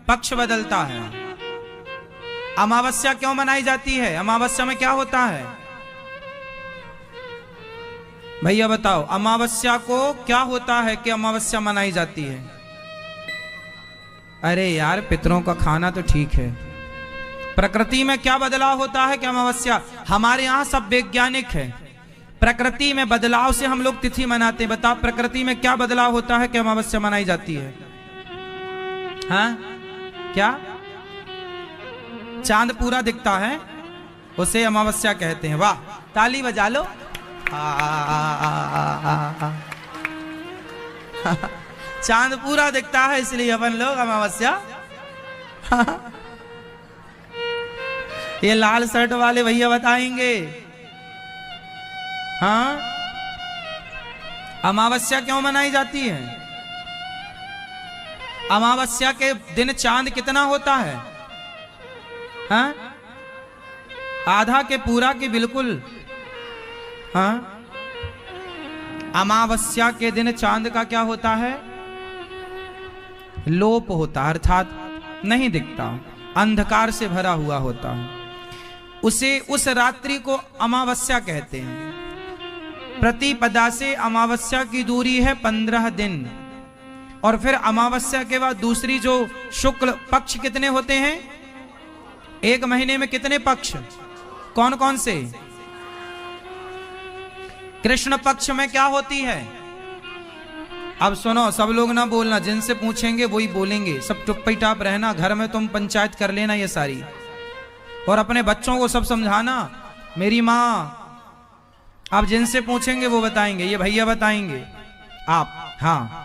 पक्ष बदलता है। अमावस्या क्यों मनाई जाती है? अमावस्या में क्या होता है भैया बताओ? अमावस्या को क्या होता है कि अमावस्या मनाई जाती है? अरे यार, पितरों का खाना तो ठीक है। प्रकृति में क्या बदलाव होता है कि अमावस्या? हमारे यहां सब वैज्ञानिक है। प्रकृति में बदलाव से हम लोग तिथि मनाते हैं। बताओ प्रकृति में क्या बदलाव होता है कि अमावस्या मनाई जाती है? हाँ, क्या? चांद पूरा दिखता है, उसे अमावस्या कहते हैं। वाह, ताली बजा लो। चांद पूरा दिखता है इसलिए अपन लोग अमावस्या। ये लाल शर्ट वाले भैया बताएंगे। हाँ, अमावस्या क्यों मनाई जाती है? अमावस्या के दिन चांद कितना होता है? हाँ, आधा के पूरा की बिल्कुल। हाँ, अमावस्या के दिन चांद का क्या होता है? लोप होता, अर्थात नहीं दिखता, अंधकार से भरा हुआ होता है। उसे उस रात्रि को अमावस्या कहते हैं। प्रतिपदा से अमावस्या की दूरी है 15 दिन। और फिर अमावस्या के बाद दूसरी जो शुक्ल पक्ष कितने होते हैं? एक महीने में कितने पक्ष? कौन कौन से? कृष्ण पक्ष में क्या होती है? अब सुनो, सब लोग ना बोलना, जिनसे पूछेंगे वही बोलेंगे। सब चुप्पी टाप रहना, घर में तुम पंचायत कर लेना ये सारी। और अपने बच्चों को सब समझाना। मेरी माँ, आप जिनसे पूछेंगे वो बताएंगे, ये भैया बताएंगे। आप हाँ,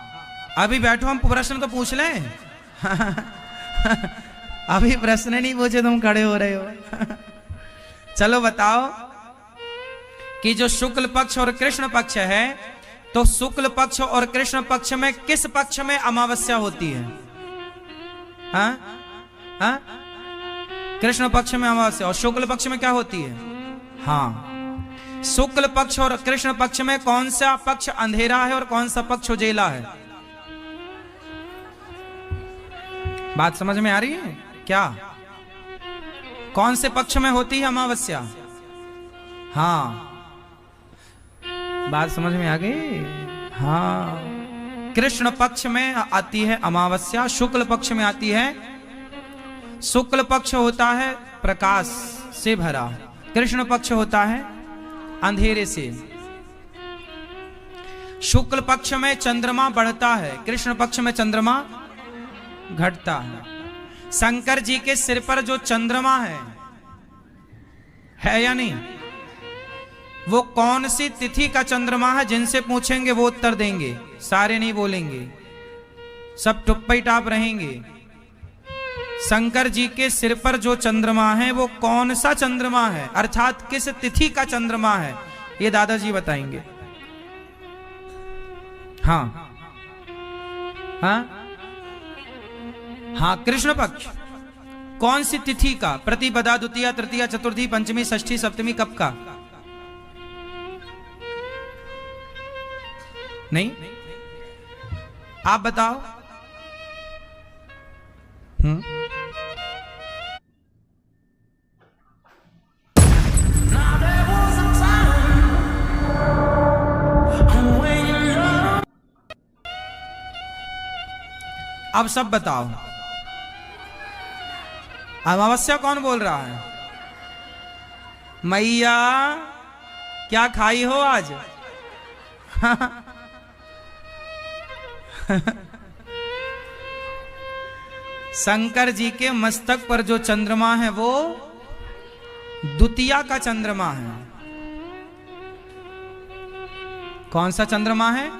अभी बैठो, हम प्रश्न तो पूछ लें। अभी प्रश्न नहीं पूछे, तुम खड़े हो रहे हो। चलो बताओ कि जो शुक्ल पक्ष और कृष्ण पक्ष है, तो शुक्ल पक्ष और कृष्ण पक्ष में किस पक्ष में अमावस्या होती है? हाँ? हाँ? कृष्ण पक्ष में अमावस्या, और शुक्ल पक्ष में क्या होती है? हाँ, शुक्ल पक्ष और कृष्ण पक्ष में कौन सा पक्ष अंधेरा है और कौन सा पक्ष उजेला है? बात समझ में आ रही है क्या? कौन से पक्ष में होती है अमावस्या? हाँ, बात समझ में आ गई? हाँ, कृष्ण पक्ष में आती है अमावस्या, शुक्ल पक्ष में आती है। शुक्ल पक्ष होता है प्रकाश से भरा, कृष्ण पक्ष होता है अंधेरे से। शुक्ल पक्ष में चंद्रमा बढ़ता है, कृष्ण पक्ष में चंद्रमा घटता है। शंकर जी के सिर पर जो चंद्रमा है या नहीं? वो कौन सी तिथि का चंद्रमा है? जिनसे पूछेंगे वो उत्तर देंगे, सारे नहीं बोलेंगे, सब टुप्पी टाप रहेंगे। शंकर जी के सिर पर जो चंद्रमा है वो कौन सा चंद्रमा है, अर्थात किस तिथि का चंद्रमा है? ये दादाजी बताएंगे। हाँ हाँ हाँ, कृष्ण पक्ष कौन सी तिथि का? प्रतिपदा, द्वितीया, तृतीया, चतुर्थी, पंचमी, षष्ठी, सप्तमी, कब का? नहीं, आप बताओ। अब सब बताओ, अमावस्या कौन बोल रहा है? मैया, क्या खाई हो आज? शंकर जी के मस्तक पर जो चंद्रमा है वो द्वितीया का चंद्रमा है। कौन सा चंद्रमा है?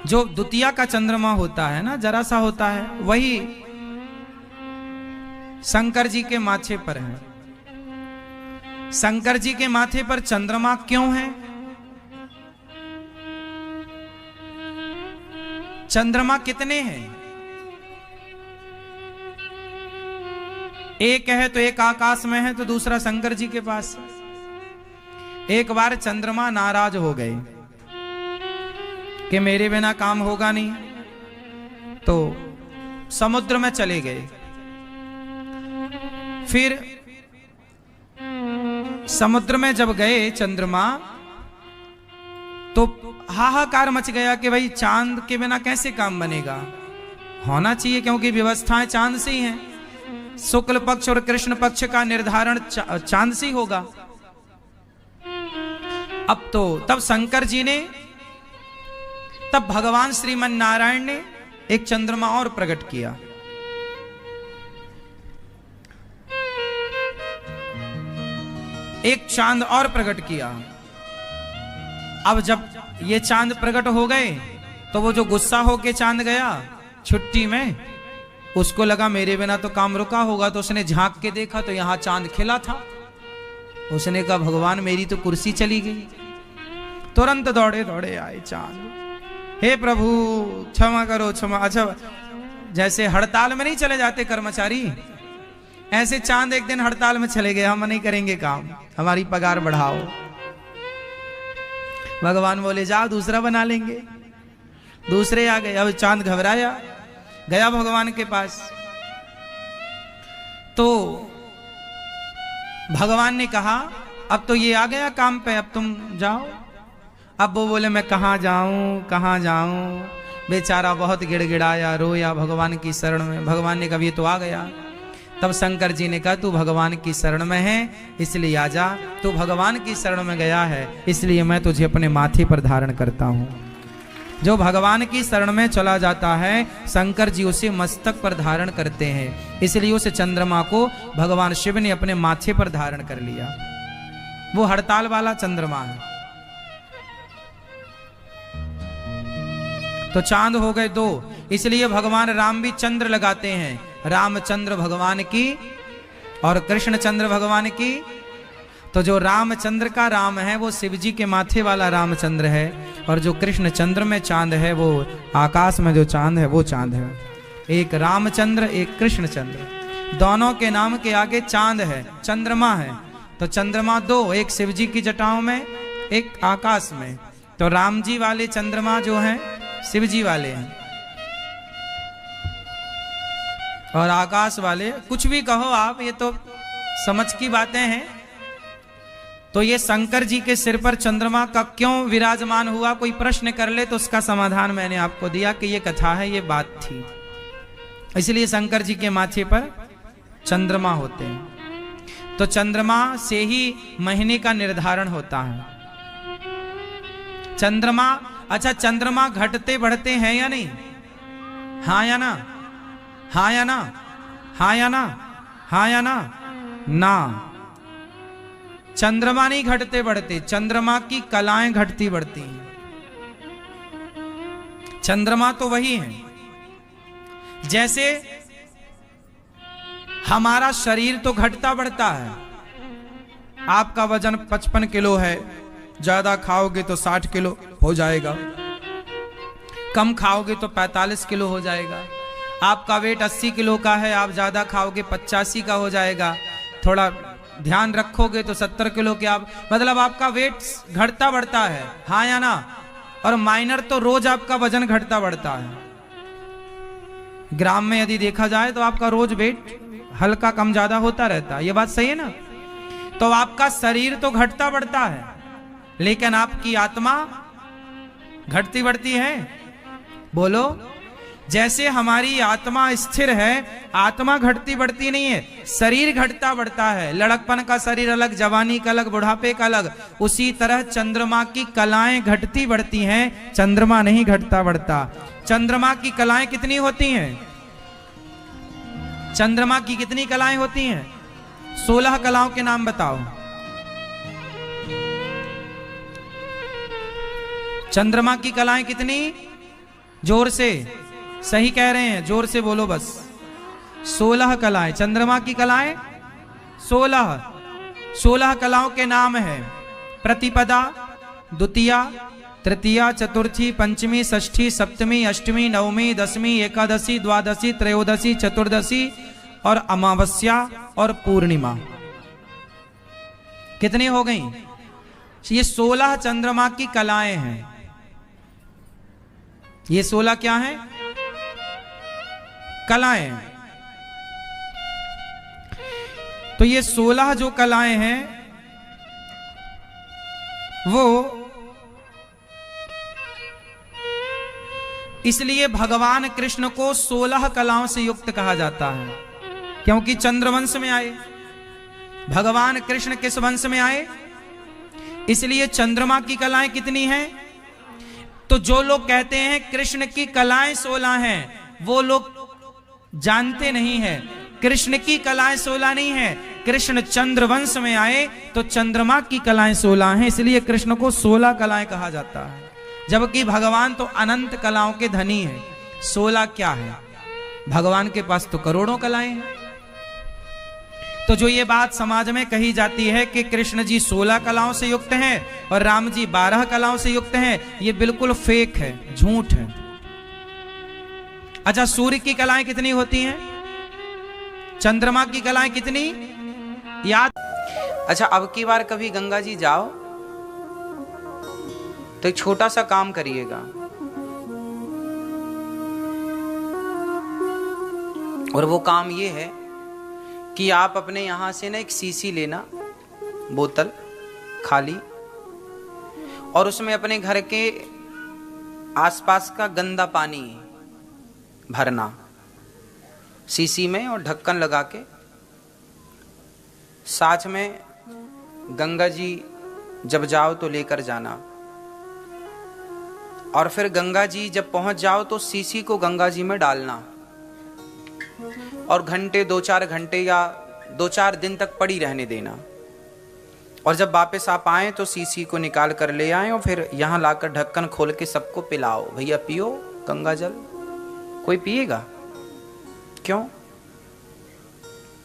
जो द्वितीया का चंद्रमा होता है ना, जरा सा होता है, वही शंकर जी के माथे पर है। शंकर जी के माथे पर चंद्रमा क्यों है? चंद्रमा कितने हैं? एक है तो एक आकाश में है, तो दूसरा शंकर जी के पास। एक बार चंद्रमा नाराज हो गए कि मेरे बिना काम होगा नहीं, तो समुद्र में चले गए। फिर समुद्र में जब गए चंद्रमा, तो हाहाकार मच गया कि भाई चांद के बिना कैसे काम बनेगा, होना चाहिए क्योंकि व्यवस्थाएं चांद से ही हैं। शुक्ल पक्ष और कृष्ण पक्ष का निर्धारण चांद से ही होगा। अब तो तब शंकर जी ने, तब भगवान श्रीमन नारायण ने एक चंद्रमा और प्रकट किया। एक चांद और प्रकट किया। अब जब ये चांद प्रकट हो गए तो वो जो गुस्सा होके चांद गया छुट्टी में, उसको लगा मेरे बिना तो काम रुका होगा, तो उसने झांक के देखा तो यहां चांद खिला था। उसने कहा भगवान मेरी तो कुर्सी चली गई। तुरंत दौड़े दौड़े आए चांद, हे प्रभु क्षमा करो क्षमा। अच्छा, जैसे हड़ताल में नहीं चले जाते कर्मचारी, ऐसे चांद एक दिन हड़ताल में चले गए, हम नहीं करेंगे काम, हमारी पगार बढ़ाओ। भगवान बोले जाओ दूसरा बना लेंगे। दूसरे आ गए। अब चांद घबराया, गया भगवान के पास। तो भगवान ने कहा अब तो ये आ गया काम पे, अब तुम जाओ। अब वो बोले मैं कहाँ जाऊं कहाँ जाऊं। बेचारा बहुत गिड़गिड़ाया, रोया भगवान की शरण में। भगवान ने कहा ये तो आ गया। तब शंकर जी ने कहा तू भगवान की शरण में है इसलिए आजा, तू भगवान की शरण में गया है इसलिए मैं तुझे अपने माथे पर धारण करता हूं। जो भगवान की शरण में चला जाता है शंकर जी उसे मस्तक पर धारण करते हैं, इसलिए उस चंद्रमा को भगवान शिव ने अपने माथे पर धारण कर लिया। वो हड़ताल वाला चंद्रमा है। तो चांद हो गए दो, इसलिए भगवान राम भी चंद्र लगाते हैं। रामचंद्र भगवान की और कृष्ण चंद्र भगवान की। तो जो रामचंद्र का राम है वो शिव जी के माथे वाला रामचंद्र है, और जो कृष्ण चंद्र में चांद है वो आकाश में जो चांद है वो चांद है। एक रामचंद्र एक कृष्ण चंद्र, दोनों के नाम के आगे चांद है, चंद्रमा है। तो चंद्रमा दो, एक शिव जी की जटाओं में एक आकाश में। तो राम जी वाले चंद्रमा जो हैं शिव जी वाले हैं, और आकाश वाले कुछ भी कहो आप, ये तो समझ की बातें हैं। तो ये शंकर जी के सिर पर चंद्रमा का क्यों विराजमान हुआ, कोई प्रश्न कर ले तो उसका समाधान मैंने आपको दिया कि ये कथा है, ये बात थी। इसलिए शंकर जी के माथे पर चंद्रमा होते हैं। तो चंद्रमा से ही महीने का निर्धारण होता है। चंद्रमा, अच्छा चंद्रमा घटते बढ़ते हैं या नहीं? हाँ या ना? हाँ या ना? हाँ या ना? हाँ या ना? ना, चंद्रमा नहीं घटते बढ़ते, चंद्रमा की कलाएं घटती बढ़ती हैं। चंद्रमा तो वही है, जैसे हमारा शरीर तो घटता बढ़ता है। आपका वजन 55 किलो है, ज्यादा खाओगे तो 60 किलो हो जाएगा, कम खाओगे तो 45 किलो हो जाएगा। आपका वेट 80 किलो का है, आप ज्यादा खाओगे 85 का हो जाएगा, थोड़ा ध्यान रखोगे तो 70 किलो के आप, मतलब आपका वेट घटता बढ़ता है। हाँ या ना? और माइनर तो रोज आपका वजन घटता बढ़ता है। ग्राम में यदि देखा जाए तो आपका रोज वेट हल्का कम ज्यादा होता रहता है, ये बात सही है ना? तो आपका शरीर तो घटता बढ़ता है, लेकिन आपकी आत्मा घटती बढ़ती है। बोलो, जैसे हमारी आत्मा स्थिर है, आत्मा घटती बढ़ती नहीं है, शरीर घटता बढ़ता है। लड़कपन का शरीर अलग, जवानी का अलग, बुढ़ापे का अलग। उसी तरह चंद्रमा की कलाएं घटती बढ़ती हैं, चंद्रमा नहीं घटता बढ़ता। चंद्रमा की कलाएं कितनी होती हैं? चंद्रमा की कितनी कलाएं होती हैं? 16 कलाओं के नाम बताओ। चंद्रमा की कलाएं कितनी? जोर से, सही कह रहे हैं, जोर से बोलो बस। 16 कलाएं, चंद्रमा की कलाएं 16 कलाओं के नाम है। प्रतिपदा, द्वितीया, तृतीया, चतुर्थी, पंचमी, षष्ठी, सप्तमी, अष्टमी, नवमी, दसवीं, एकादशी, द्वादशी, त्रयोदशी, चतुर्दशी और अमावस्या और पूर्णिमा। कितनी हो गई? ये 16 चंद्रमा की कलाएं हैं। ये 16 क्या हैं? कलाएं। तो ये 16 जो कलाएं हैं वो इसलिए भगवान कृष्ण को 16 कलाओं से युक्त कहा जाता है, क्योंकि चंद्रवंश में आए। भगवान कृष्ण किस वंश में आए? इसलिए चंद्रमा की कलाएं कितनी हैं? तो जो लोग कहते हैं कृष्ण की कलाएं 16 हैं, वो लोग जानते नहीं हैं कृष्ण की कलाएं 16 नहीं है। कृष्ण चंद्रवंश में आए तो चंद्रमा की कलाएं 16 हैं, इसलिए कृष्ण को 16 कलाएं कहा जाता है। जबकि भगवान तो अनंत कलाओं के धनी है। 16 क्या है? भगवान के पास तो करोड़ों कलाएं हैं। तो जो ये बात समाज में कही जाती है कि कृष्ण जी 16 कलाओं से युक्त हैं और राम जी 12 कलाओं से युक्त हैं, ये बिल्कुल फेक है, झूठ है। अच्छा, सूर्य की कलाएं कितनी होती हैं? चंद्रमा की कलाएं कितनी याद? अच्छा, अब की बार कभी गंगा जी जाओ तो एक छोटा सा काम करिएगा, और वो काम ये है कि आप अपने यहां से ना एक सीसी लेना, बोतल खाली, और उसमें अपने घर के आसपास का गंदा पानी भरना सीसी में और ढक्कन लगा के। साथ में गंगा जी जब जाओ तो लेकर जाना, और फिर गंगा जी जब पहुंच जाओ तो सीसी को गंगा जी में डालना, और घंटे 2-4 घंटे या 2-4 दिन तक पड़ी रहने देना। और जब वापस आप आए तो सीसी को निकाल कर ले आए और फिर यहाँ लाकर ढक्कन खोल के सबको पिलाओ, भैया पियो गंगा जल। कोई पिएगा? क्यों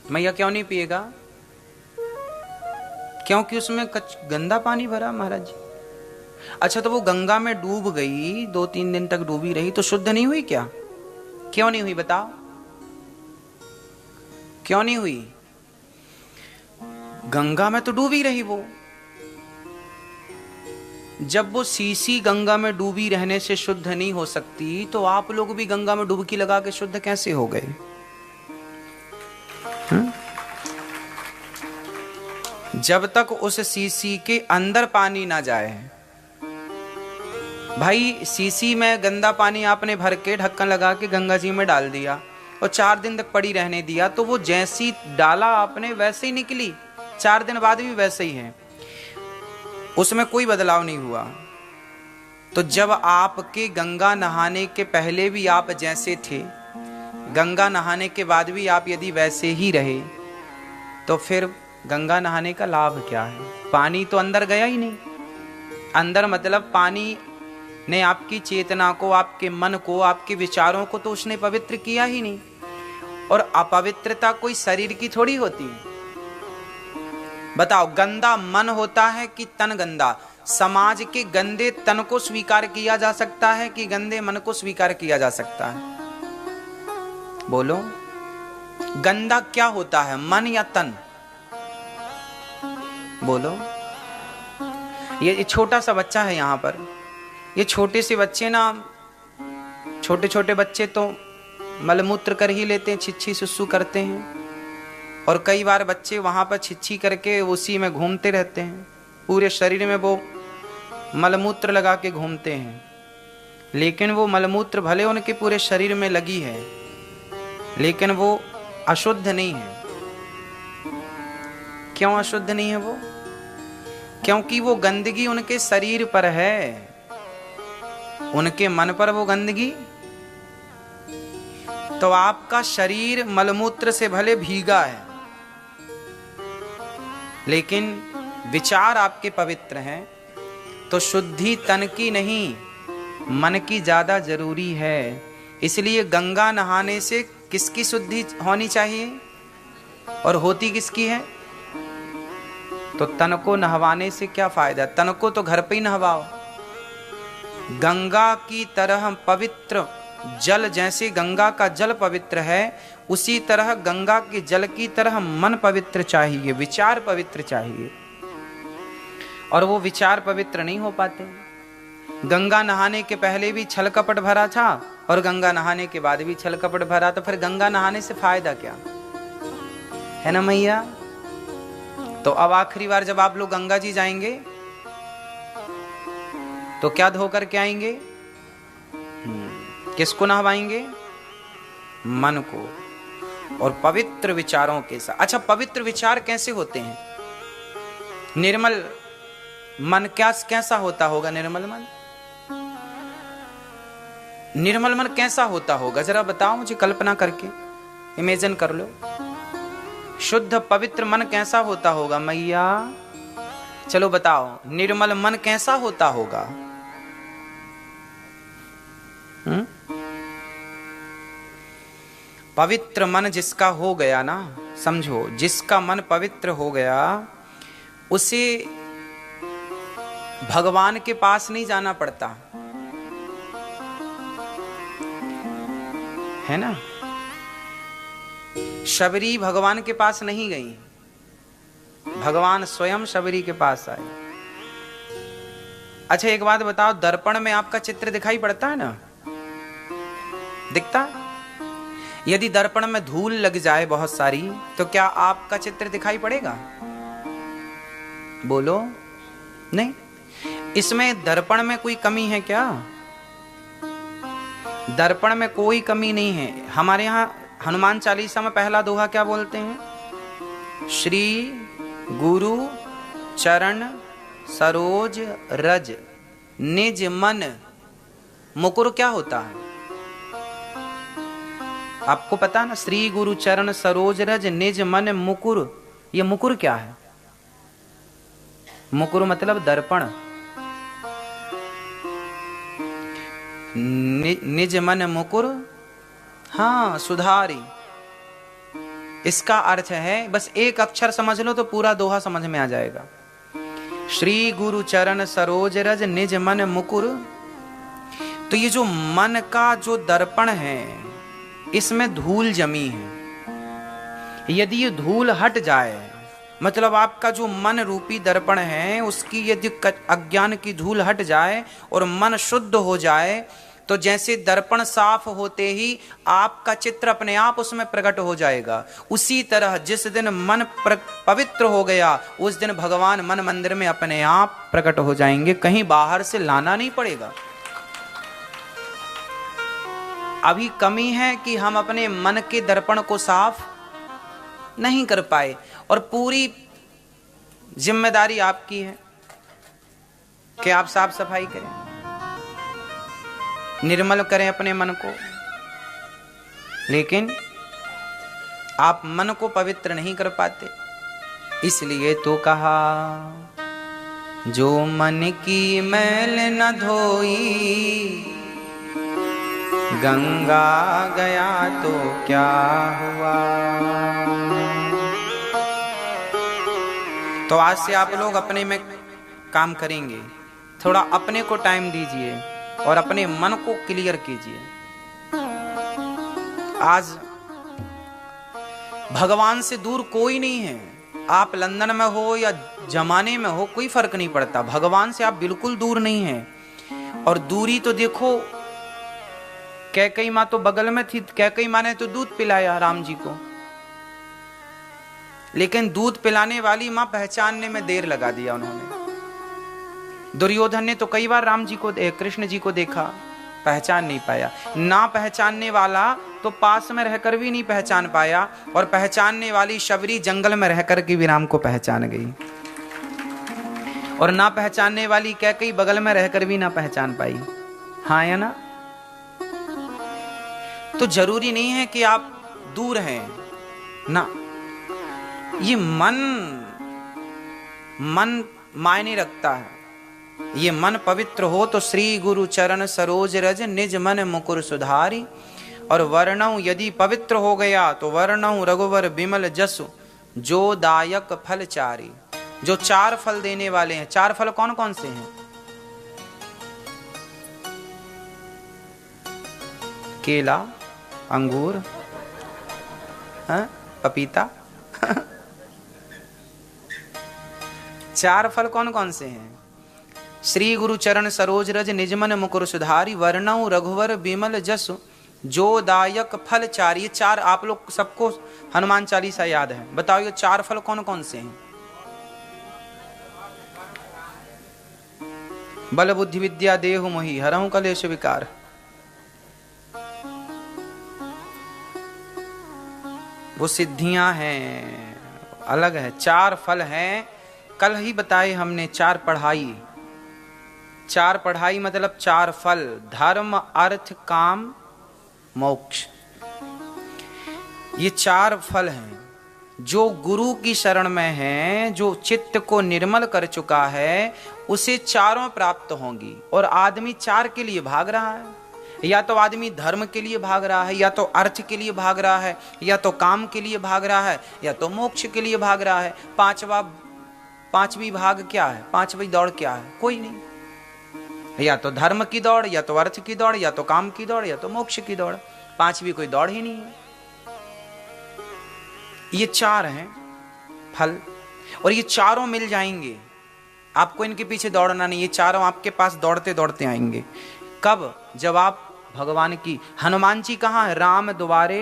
मैया, क्यों नहीं पिएगा? क्योंकि उसमें गंदा पानी भरा महाराज जी। अच्छा, तो वो गंगा में डूब गई, 2-3 दिन तक डूबी रही, तो शुद्ध नहीं हुई क्या? क्यों नहीं हुई बताओ? क्यों नहीं हुई? गंगा में तो डूबी रही वो। जब वो सीसी गंगा में डूबी रहने से शुद्ध नहीं हो सकती, तो आप लोग भी गंगा में डुबकी लगा के शुद्ध कैसे हो गए? जब तक उस सीसी के अंदर पानी ना जाए, भाई सीसी में गंदा पानी आपने भर के ढक्कन लगा के गंगा जी में डाल दिया और 4 दिन तक पड़ी रहने दिया, तो वो जैसी डाला आपने वैसे ही निकली, 4 दिन बाद भी वैसे ही है, उसमें कोई बदलाव नहीं हुआ। तो जब आपके गंगा नहाने के पहले भी आप जैसे थे, गंगा नहाने के बाद भी आप यदि वैसे ही रहे, तो फिर गंगा नहाने का लाभ क्या है? पानी तो अंदर गया ही नहीं। अंदर मतलब पानी ने आपकी चेतना को, आपके मन को, आपके विचारों को तो उसने पवित्र किया ही नहीं। और अपवित्रता कोई शरीर की थोड़ी होती है। बताओ, गंदा मन होता है कि तन गंदा? समाज के गंदे तन को स्वीकार किया जा सकता है कि गंदे मन को स्वीकार किया जा सकता है? बोलो, गंदा क्या होता है, मन या तन? बोलो। ये छोटा सा बच्चा है यहाँ पर, ये छोटे से बच्चे ना, छोटे छोटे बच्चे तो मलमूत्र कर ही लेते हैं, छिछी सुसु करते हैं, और कई बार बच्चे वहां पर छिछी करके उसी में घूमते रहते हैं, पूरे शरीर में वो मलमूत्र लगा के घूमते हैं। लेकिन वो मलमूत्र भले उनके पूरे शरीर में लगी है, लेकिन वो अशुद्ध नहीं है। क्यों अशुद्ध नहीं है वो? क्योंकि वो गंदगी उनके शरीर पर है, उनके मन पर वो गंदगी। तो आपका शरीर मलमूत्र से भले भीगा है, लेकिन विचार आपके पवित्र हैं। तो शुद्धि तन की नहीं, मन की ज्यादा जरूरी है। इसलिए गंगा नहाने से किसकी शुद्धि होनी चाहिए और होती किसकी है? तो तन को नहवाने से क्या फायदा? तन को तो घर पे ही नहवाओ। गंगा की तरह पवित्र जल, जैसे गंगा का जल पवित्र है, उसी तरह गंगा के जल की तरह मन पवित्र चाहिए, विचार पवित्र चाहिए। और वो विचार पवित्र नहीं हो पाते। गंगा नहाने के पहले भी छल कपट भरा था और गंगा नहाने के बाद भी छल कपट भरा, तो फिर गंगा नहाने से फायदा क्या है? ना मैया? तो अब आखिरी बार जब आप लोग गंगा जी जाएंगे तो क्या धो करके आएंगे? किसको नहवाएंगे? मन को, और पवित्र विचारों के साथ। अच्छा, पवित्र विचार कैसे होते हैं? निर्मल मन कैसा होता होगा? निर्मल मन, निर्मल मन कैसा होता होगा? जरा बताओ मुझे, कल्पना करके इमेजिन कर लो। शुद्ध पवित्र मन कैसा होता होगा मैया? चलो बताओ, निर्मल मन कैसा होता होगा? पवित्र मन जिसका हो गया ना, समझो, जिसका मन पवित्र हो गया उसे भगवान के पास नहीं जाना पड़ता, है ना। शबरी भगवान के पास नहीं गई, भगवान स्वयं शबरी के पास आए। अच्छा एक बात बताओ, दर्पण में आपका चित्र दिखाई पड़ता है ना? दिखता? यदि दर्पण में धूल लग जाए बहुत सारी तो क्या आपका चित्र दिखाई पड़ेगा? बोलो नहीं। इसमें दर्पण में कोई कमी है क्या? दर्पण में कोई कमी नहीं है। हमारे यहां हनुमान चालीसा में पहला दोहा क्या बोलते हैं? श्री गुरु चरण सरोज रज निज मन मुकुर। क्या होता है आपको पता ना? श्री गुरु चरण सरोज रज निज मन मुकुर। ये मुकुर क्या है? मुकुर मतलब दर्पण। निज मन मुकुर, हाँ सुधारी। इसका अर्थ है, बस एक अक्षर समझ लो तो पूरा दोहा समझ में आ जाएगा। श्री गुरु चरण सरोज रज निज मन मुकुर। तो ये जो मन का जो दर्पण है इसमें धूल जमी है। यदि ये धूल हट जाए, मतलब आपका जो मन रूपी दर्पण है उसकी यदि अज्ञान की धूल हट जाए और मन शुद्ध हो जाए, तो जैसे दर्पण साफ होते ही आपका चित्र अपने आप उसमें प्रकट हो जाएगा, उसी तरह जिस दिन मन पवित्र हो गया उस दिन भगवान मन मंदिर में अपने आप प्रकट हो जाएंगे, कहीं बाहर से लाना नहीं पड़ेगा। अभी कमी है कि हम अपने मन के दर्पण को साफ नहीं कर पाए, और पूरी जिम्मेदारी आपकी है कि आप साफ सफाई करें, निर्मल करें अपने मन को। लेकिन आप मन को पवित्र नहीं कर पाते, इसलिए तो कहा जो मन की मैल न धोई गंगा गया तो क्या हुआ। तो आज से आप लोग अपने में काम करेंगे, थोड़ा अपने को टाइम दीजिए और अपने मन को क्लियर कीजिए। आज भगवान से दूर कोई नहीं है। आप लंदन में हो या जमाने में हो, कोई फर्क नहीं पड़ता, भगवान से आप बिल्कुल दूर नहीं हैं। और दूरी तो देखो, कैकेयी माँ तो बगल में थी, कैकेयी माँ ने तो दूध पिलाया राम जी को, लेकिन दूध पिलाने वाली माँ पहचानने में देर लगा दिया उन्होंने। दुर्योधन ने तो कई बार राम जी को, कृष्ण जी को देखा, पहचान नहीं पाया। ना पहचानने वाला तो पास में रहकर भी नहीं पहचान पाया, और पहचानने वाली शबरी जंगल में रहकर के भी राम को पहचान गई, और ना पहचानने वाली कैकेयी बगल में रहकर भी ना पहचान पाई। हाँ या ना? तो जरूरी नहीं है कि आप दूर हैं ना। ये मन मायने रखता है। ये मन पवित्र हो तो श्री गुरु चरण सरोज रज निज मन मुकुर सुधारी। और वर्णऊ यदि पवित्र हो गया तो वर्णऊ रघुवर बिमल जसु जो दायक फल चारी। जो 4 फल देने वाले हैं। 4 फल कौन कौन से हैं? केला, अंगूर, पपीता। 4 फल कौन कौन से हैं? श्री गुरु चरण सरोज रज निजमन मुकुर सुधारी। वर्णऊ रघुवर बिमल जसु जो दायक फल चारी। 4 आप लोग सबको हनुमान चालीसा याद है। बताओ ये 4 फल कौन कौन से हैं? बल बुद्धि विद्या देहु मोहि हरहु कलेश विकार। वो सिद्धियां हैं, अलग है। 4 फल हैं, कल ही बताए हमने। 4 पढ़ाई, 4 पढ़ाई मतलब 4 फल, धर्म अर्थ काम मोक्ष। ये 4 फल हैं। जो गुरु की शरण में है, जो चित्त को निर्मल कर चुका है, उसे चारों प्राप्त होंगी। और आदमी 4 के लिए भाग रहा है। या तो आदमी धर्म के लिए भाग रहा है, या तो अर्थ के लिए भाग रहा है, या तो काम के लिए भाग रहा है, या तो मोक्ष के लिए भाग रहा है। पांचवी भाग क्या है? 5वीं दौड़ क्या है? कोई नहीं। या तो धर्म की दौड़, या तो अर्थ की दौड़, या तो काम की दौड़, या तो मोक्ष की दौड़। 5वीं कोई दौड़ ही नहीं है। ये 4 हैं फल, और ये चारों मिल जाएंगे। आपको इनके पीछे दौड़ना नहीं, ये चारों आपके पास दौड़ते दौड़ते आएंगे। कब? जब आप भगवान की। हनुमान जी कहाँ है? राम द्वारे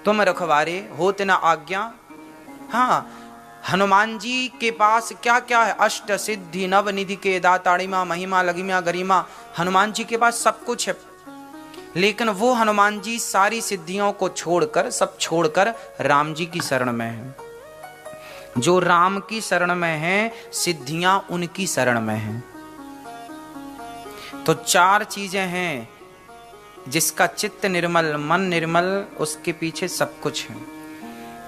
तुम रखवारे, होत न आज्ञा। हाँ, हनुमान जी के पास क्या क्या है? अष्ट सिद्धि नव निधि के दाताड़िमा महिमा लगिमा गरिमा। हनुमान जी के पास सब कुछ है, लेकिन वो हनुमान जी सारी सिद्धियों को छोड़कर, सब छोड़कर राम जी की शरण में है। जो राम की शरण में है, सिद्धियां उनकी शरण में हैं। तो 4 चीजें हैं। जिसका चित्त निर्मल, मन निर्मल, उसके पीछे सब कुछ है।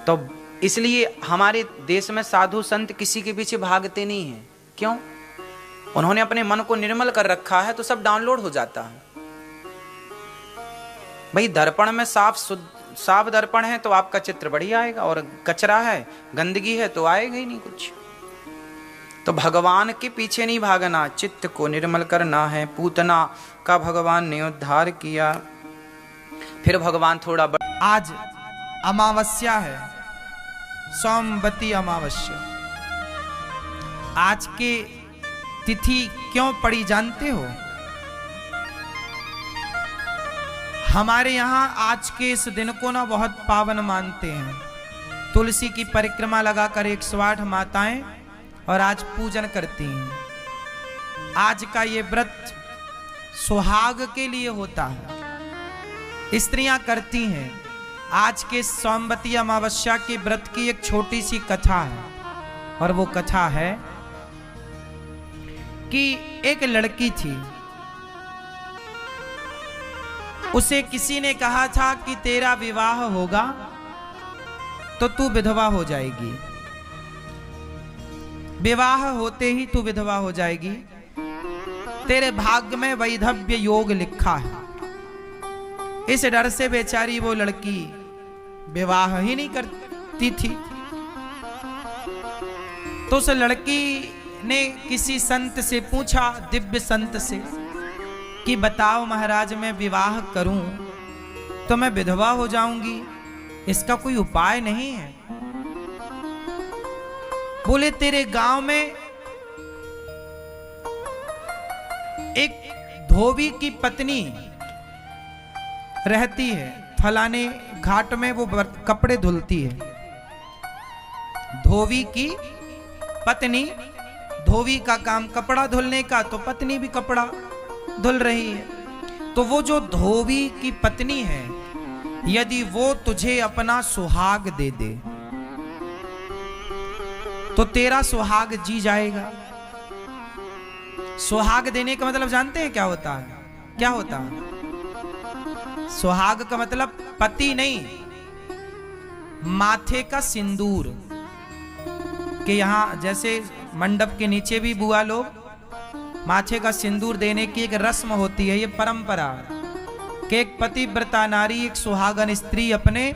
तो इसलिए हमारे देश में साधु संत किसी के पीछे भागते नहीं हैं। क्यों? उन्होंने अपने मन को निर्मल कर रखा है, तो सब डाउनलोड हो जाता है। भाई दर्पण में साफ दर्पण है तो आपका चित्र बढ़िया आएगा, और कचरा है, गंदगी है तो आएगा ही नहीं कुछ। तो भगवान के पीछे नहीं भागना, चित्त को निर्मल करना है। पूतना का भगवान ने उद्धार किया। फिर भगवान थोड़ा आज अमावस्या है, सोमवती अमावस्या। आज के तिथि क्यों पड़ी जानते हो? हमारे यहाँ आज के इस दिन को ना बहुत पावन मानते हैं। तुलसी की परिक्रमा लगाकर 108 माताएं और आज पूजन करती हैं। आज का ये व्रत सुहाग के लिए होता है, स्त्रियां करती हैं। आज के सोमवती अमावस्या के व्रत की एक छोटी सी कथा है, और वो कथा है कि एक लड़की थी। उसे किसी ने कहा था कि तेरा विवाह होगा तो तू विधवा हो जाएगी, विवाह होते ही तू विधवा हो जाएगी, तेरे भाग्य में वैधव्य योग लिखा है। इस डर से बेचारी वो लड़की विवाह ही नहीं करती थी। तो उस लड़की ने किसी संत से पूछा, दिव्य संत से, कि बताओ महाराज, मैं विवाह करूं तो मैं विधवा हो जाऊंगी, इसका कोई उपाय नहीं है? बोले तेरे गांव में एक धोबी की पत्नी रहती है, फलाने घाट में वो कपड़े धुलती है। धोबी की पत्नी, धोबी का काम कपड़ा धुलने का, तो पत्नी भी कपड़ा धुल रही है। तो वो जो धोबी की पत्नी है, यदि वो तुझे अपना सुहाग दे दे तो तेरा सुहाग जी जाएगा। सुहाग देने का मतलब जानते हैं क्या होता है? क्या होता है? सुहाग का मतलब पति नहीं, माथे का सिंदूर। के यहाँ जैसे मंडप के नीचे भी बुआ लोग माथे का सिंदूर देने की एक रस्म होती है, ये परंपरा कि एक पतिव्रता नारी, एक सुहागन स्त्री अपने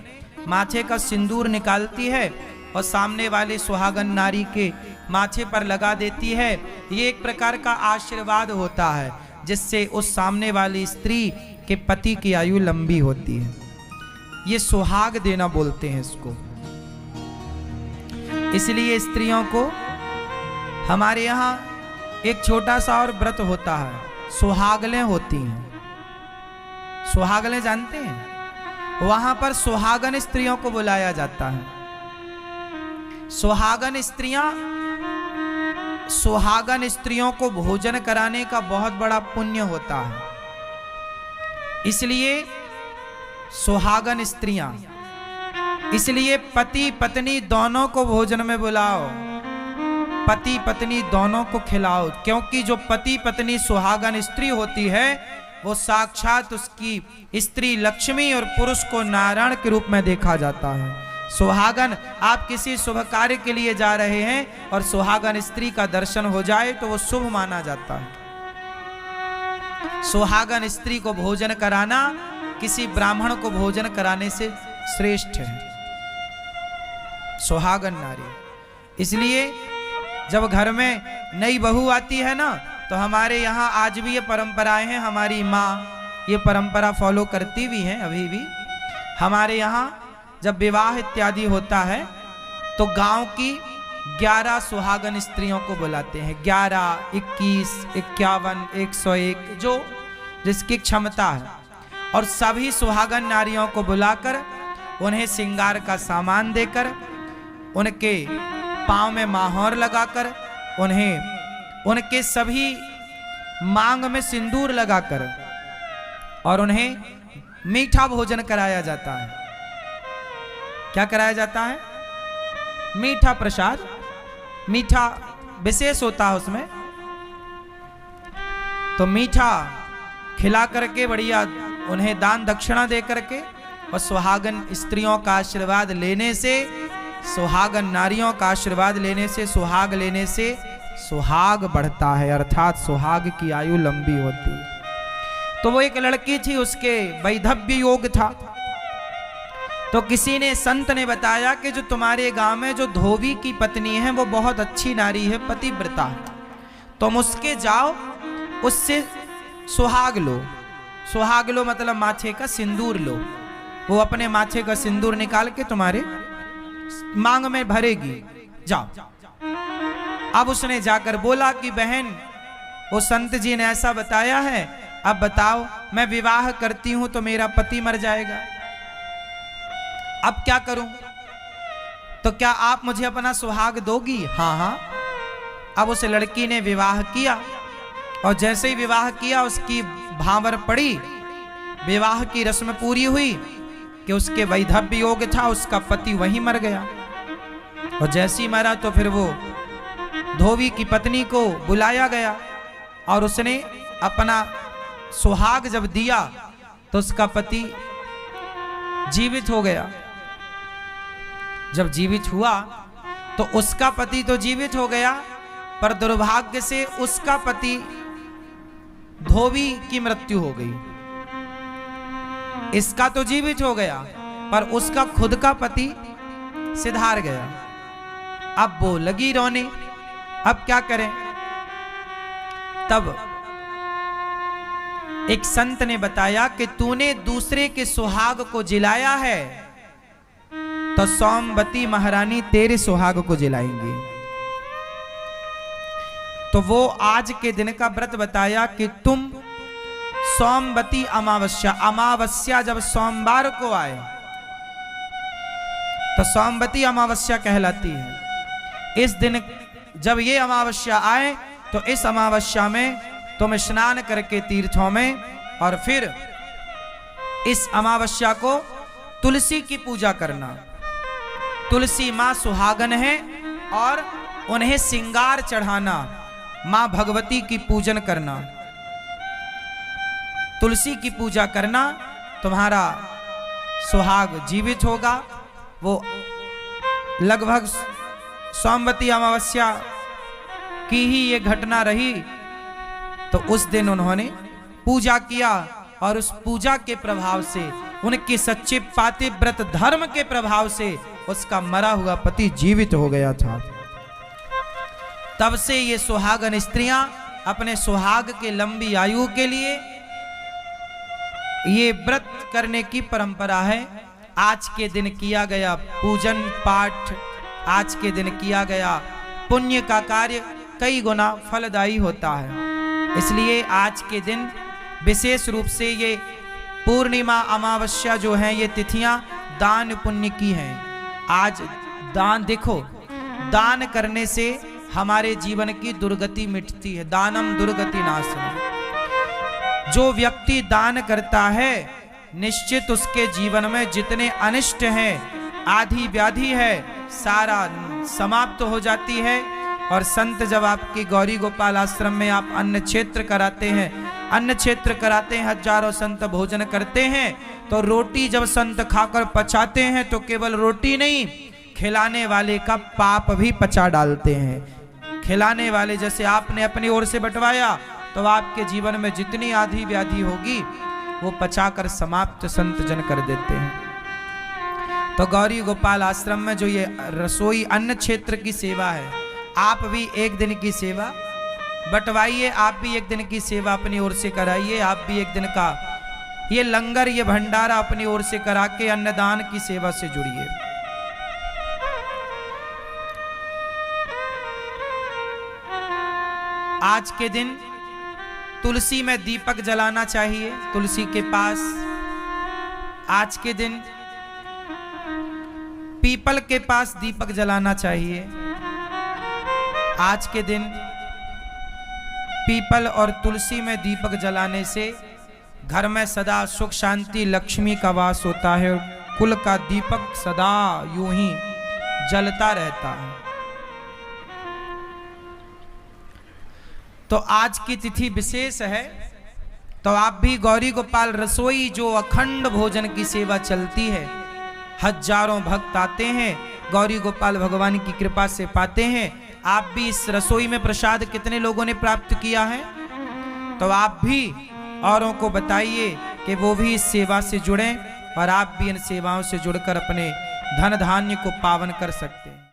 माथे का सिंदूर निकालती है और सामने वाले सुहागन नारी के माथे पर लगा देती है। ये एक प्रकार का आशीर्वाद होता है, जिससे उस सामने वाली स्त्री के पति की आयु लंबी होती है। ये सुहाग देना बोलते हैं इसको। इसलिए स्त्रियों को हमारे यहाँ एक छोटा सा और व्रत होता है, सुहागलें होती हैं। सुहागलें जानते हैं? वहां पर सुहागन स्त्रियों को बुलाया जाता है। सुहागन स्त्रियां सुहागन स्त्रियों को भोजन कराने का बहुत बड़ा पुण्य होता है। इसलिए सुहागन स्त्रियां, इसलिए पति पत्नी दोनों को भोजन में बुलाओ, पति पत्नी दोनों को खिलाओ, क्योंकि जो पति पत्नी सुहागन स्त्री होती है वो साक्षात उसकी स्त्री लक्ष्मी और पुरुष को नारायण के रूप में देखा जाता है। सुहागन, आप किसी शुभ कार्य के लिए जा रहे हैं और सुहागन स्त्री का दर्शन हो जाए तो वो शुभ माना जाता है। सुहागन स्त्री को भोजन कराना किसी ब्राह्मण को भोजन कराने से श्रेष्ठ है, सुहागन नारी। इसलिए जब घर में नई बहू आती है ना, तो हमारे यहाँ आज भी ये परंपराएं हैं, हमारी माँ ये परंपरा फॉलो करती भी हैं अभी भी। हमारे यहाँ जब विवाह इत्यादि होता है तो गांव की 11 सुहागन स्त्रियों को बुलाते हैं, 11, 21, 51, 101, जो जिसकी क्षमता है, और सभी सुहागन नारियों को बुलाकर उन्हें श्रृंगार का सामान देकर, उनके पांव में माहौर लगाकर, उन्हें उनके सभी मांग में सिंदूर लगाकर और उन्हें मीठा भोजन कराया जाता है। क्या कराया जाता है? मीठा प्रसाद, मीठा विशेष होता है उसमें। तो मीठा खिला करके बढ़िया उन्हें दान दक्षिणा दे करके और सुहागन स्त्रियों का आशीर्वाद लेने से, सुहागन नारियों का आशीर्वाद लेने से, सुहाग लेने से सुहाग बढ़ता है, अर्थात सुहाग की आयु लंबी होती है। तो वो एक लड़की थी, उसके वैधव्य योग था। तो किसी ने, संत ने बताया कि जो तुम्हारे गांव में जो धोबी की पत्नी है वो बहुत अच्छी नारी है, पतिव्रता है, तुम उसके जाओ, उससे सुहाग लो। सुहाग लो मतलब माथे का सिंदूर लो। वो अपने माथे का सिंदूर निकाल के तुम्हारे मांग में भरेगी, जाओ। अब उसने जाकर बोला कि बहन, वो संत जी ने ऐसा बताया है, अब बताओ मैं विवाह करती हूं तो मेरा पति मर जाएगा, अब क्या करूं? तो क्या आप मुझे अपना सुहाग दोगी? हाँ हाँ। अब उस लड़की ने विवाह किया और जैसे ही विवाह किया उसकी भांवर पड़ी, विवाह की रस्म पूरी हुई कि उसके वैधव्य योग था, उसका पति वहीं मर गया। और जैसी मरा तो फिर वो धोबी की पत्नी को बुलाया गया और उसने अपना सुहाग जब दिया तो उसका पति जीवित हो गया। जब जीवित हुआ तो उसका पति तो जीवित हो गया, पर दुर्भाग्य से उसका पति धोबी की मृत्यु हो गई। इसका तो जीवित हो गया पर उसका खुद का पति सिधार गया। अब वो लगी रोने, अब क्या करें? तब एक संत ने बताया कि तूने दूसरे के सुहाग को जिलाया है तो सोमवती महारानी तेरे सुहाग को जिलाएंगी। तो वो आज के दिन का व्रत बताया कि तुम सोमवती अमावस्या, अमावस्या जब सोमवार को आए तो सोमवती अमावस्या कहलाती है। इस दिन जब ये अमावस्या आए तो इस अमावस्या में तुम स्नान करके तीर्थों में, और फिर इस अमावस्या को तुलसी की पूजा करना। तुलसी माँ सुहागन है और उन्हें श्रृंगार चढ़ाना, माँ भगवती की पूजन करना, तुलसी की पूजा करना, तुम्हारा सुहाग जीवित होगा। वो लगभग सोमवती अमावस्या की ही ये घटना रही। तो उस दिन उन्होंने पूजा किया और उस पूजा के प्रभाव से, उनके सच्चे पातिव्रत धर्म के प्रभाव से उसका मरा हुआ पति जीवित हो गया था। तब से ये सुहागन स्त्रियां अपने सुहाग के लंबी आयु के लिए ये व्रत करने की परंपरा है। आज के दिन किया गया पूजन पाठ, आज के दिन किया गया पुण्य का कार्य कई गुना फलदायी होता है। इसलिए आज के दिन विशेष रूप से ये पूर्णिमा अमावस्या जो है, ये तिथियां दान पुण्य की हैं। आज दान, देखो दान करने से हमारे जीवन की दुर्गति मिटती है। दानम दुर्गति नाशनम। जो व्यक्ति दान करता है निश्चित उसके जीवन में जितने अनिष्ट हैं, आधी व्याधि है, सारा समाप्त हो जाती है। और संत जब आपकी गौरी गोपाल आश्रम में आप अन्न क्षेत्र कराते हैं, अन्न क्षेत्र कराते हैं, हजारों संत भोजन करते हैं, तो रोटी जब संत खाकर पचाते हैं तो केवल रोटी नहीं, खिलाने वाले का पाप भी पचा डालते हैं। खिलाने वाले, जैसे आपने अपनी ओर से बंटवाया तो आपके जीवन में जितनी आधी व्याधि होगी वो पचाकर समाप्त संत जन कर देते हैं। तो गौरी गोपाल आश्रम में जो ये रसोई अन्न क्षेत्र की सेवा है, आप भी एक दिन की सेवा बंटवाइए, आप भी एक दिन की सेवा अपनी ओर से कराइए, आप भी एक दिन का ये लंगर, ये भंडारा अपनी ओर से करा के अन्नदान की सेवा से जुड़िए। आज के दिन तुलसी में दीपक जलाना चाहिए, तुलसी के पास। आज के दिन पीपल के पास दीपक जलाना चाहिए। आज के दिन पीपल और तुलसी में दीपक जलाने से घर में सदा सुख शांति लक्ष्मी का वास होता है और कुल का दीपक सदा यूं ही जलता रहता है। तो आज की तिथि विशेष है, तो आप भी गौरी गोपाल रसोई जो अखंड भोजन की सेवा चलती है, हजारों भक्त आते हैं, गौरी गोपाल भगवान की कृपा से पाते हैं। आप भी इस रसोई में प्रसाद कितने लोगों ने प्राप्त किया है, तो आप भी औरों को बताइए कि वो भी इस सेवा से जुड़ें और आप भी इन सेवाओं से जुड़कर अपने धन धान्य को पावन कर सकते हैं।